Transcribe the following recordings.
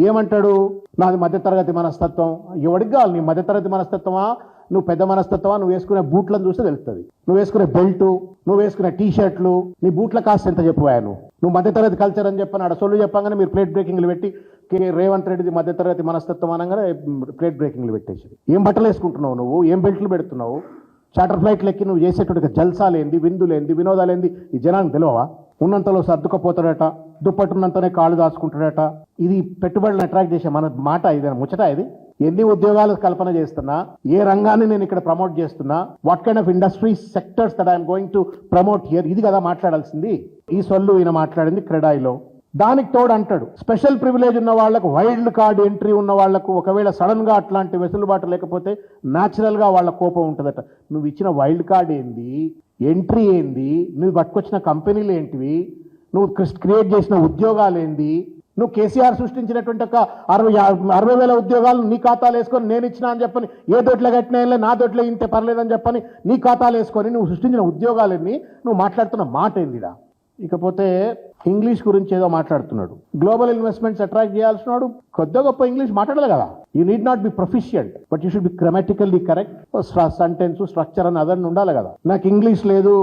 ఏమంటాడు? నాది మధ్యతరగతి మనస్తత్వం. ఎవడికి కావాలి నీ మధ్యతరగతి మనస్తత్వమా, నువ్వు పెద్ద మనస్తత్వమా? నువ్వు వేసుకునే బూట్లను చూస్తే తెలుస్తుంది. నువ్వు వేసుకునే బెల్టు, నువ్వు వేసుకునే టీ షర్ట్లు, నీ బూట్ల కాస్ట్ ఎంత చెప్పువా? నువ్వు మధ్యతరగతి కల్చర్ అని చెప్పని ఆడ సొల్లు చెప్పగానే మీరు ప్లేట్ బ్రేకింగ్లు పెట్టి రేవంత్ రెడ్డిది మధ్యతరగతి మనస్తత్వం అనగానే ప్లేట్ బ్రేకింగ్లు పెట్టేసి ఏం బట్టలు వేసుకుంటున్నావు నువ్వు, ఏం బెల్ట్లు పెడుతున్నావు? చార్టర్ ఫ్లైట్లు ఎక్కి నువ్వు చేసేటువంటి జల్సాలేంది, విందులేంది, వినోదాలేంది ఈ జనానికి తెలియవా? ఉన్నంతలో సర్దుకపోతాడట, దుప్పట్టున్నంతనే కాళ్ళు దాచుకుంటాడట. ఇది పెట్టుబడులను అట్రాక్ట్ చేసే మన మాట, ఇదేనా ముచ్చట? ఇది ఎన్ని ఉద్యోగాలు కల్పన చేస్తున్నా, ఏ రంగాన్ని నేను ఇక్కడ ప్రమోట్ చేస్తున్నా, what kind of industry sectors that I'm going to promote here, ఇది కదా మాట్లాడాల్సింది. ఈ సొల్లు ఈయన మాట్లాడింది క్రెడాయిలో. దానికి తోడు అంటాడు స్పెషల్ ప్రివిలేజ్ ఉన్న వాళ్లకు, వైల్డ్ కార్డ్ ఎంట్రీ ఉన్న వాళ్లకు ఒకవేళ సడన్ గా అట్లాంటి వెసులుబాటు లేకపోతే న్యాచురల్ గా వాళ్ళ కోపం ఉంటుందట. నువ్వు ఇచ్చిన వైల్డ్ కార్డ్ ఏంది, ఎంట్రీ ఏంది, నువ్వు పట్టుకొచ్చిన కంపెనీలు ఏంటివి, నువ్వు క్రియేట్ చేసిన ఉద్యోగాలు ఏంది? నువ్వు కేసీఆర్ సృష్టించినటువంటి ఒక 60,000 ఉద్యోగాలు నీ ఖాతాలు వేసుకొని నేను ఇచ్చినా అని చెప్పని, ఏ దొడ్ల కట్టినా నా దొడ్ల ఇంతే పర్లేదని చెప్పని నీ ఖాతాలు వేసుకొని నువ్వు సృష్టించిన ఉద్యోగాలన్నీ నువ్వు మాట్లాడుతున్న మాట ఏందిరా? ఇకపోతే ఇంగ్లీష్ గురించి ఏదో మాట్లాడుతున్నాడు. గ్లోబల్ ఇన్వెస్ట్మెంట్స్ అట్రాక్ట్ చేయాల్సినాడు, కొద్దిగా గొప్ప ఇంగ్లీష్ మాట్లాడాలి కదా. You need not be proficient, but you should be grammatically correct. Sentence structure అని అదన్నీ ఉండాలి కదా. నాకు ఇంగ్లీష్ లేదు,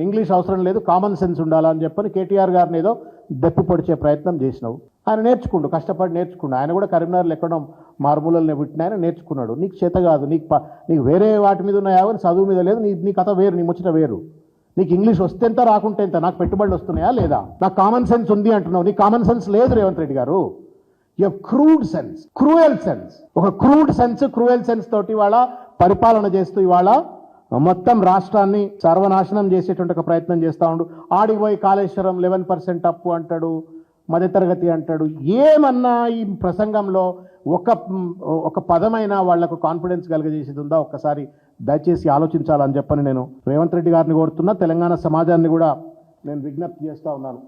ఇంగ్లీష్ అవసరం లేదు, కామన్ సెన్స్ ఉండాలని చెప్పని కేటీఆర్ గారిని ఏదో దెప్పి పొడిచే ప్రయత్నం చేసినావు. ఆయన నేర్చుకుండు, కష్టపడి నేర్చుకుండు. ఆయన కూడా కరీంనగర్లో ఎక్కడో మారుమూలలో పుట్టిన ఆయన నేర్చుకున్నాడు. నీకు చేత కాదు, నీకు వేరే వాటి మీద ఉన్నాయా, చదువు మీద లేదు, నీ కథ వేరు, నీ ముచ్చట వేరు. నీకు ఇంగ్లీష్ వస్తే ఎంత, రాకుంటే ఎంత, నాకు పెట్టుబడులు వస్తున్నాయా లేదా, నాకు కామన్ సెన్స్ ఉంది అంటున్నావు. నీకు కామన్ సెన్స్ లేదు రేవంత్ రెడ్డి గారు. You crude sense, cruel sense. ఒక క్రూడ్ సెన్స్, క్రూయల్ సెన్స్ తోటి ఇవాళ పరిపాలన చేస్తూ ఇవాళ మొత్తం రాష్ట్రాన్ని సర్వనాశనం చేసేటువంటి ఒక ప్రయత్నం చేస్తూ ఉండు. ఆడిపోయి కాళేశ్వరం 11% అప్పు అంటాడు, మధ్యతరగతి అంటాడు. ఏమన్నా ఈ ప్రసంగంలో ఒక పదమైన వాళ్లకు కాన్ఫిడెన్స్ కలిగజేసేది ఉందా? ఒక్కసారి దయచేసి ఆలోచించాలని చెప్పని నేను రేవంత్ రెడ్డి గారిని కోరుతున్నా. తెలంగాణ సమాజాన్ని కూడా నేను విజ్ఞప్తి చేస్తూ ఉన్నాను.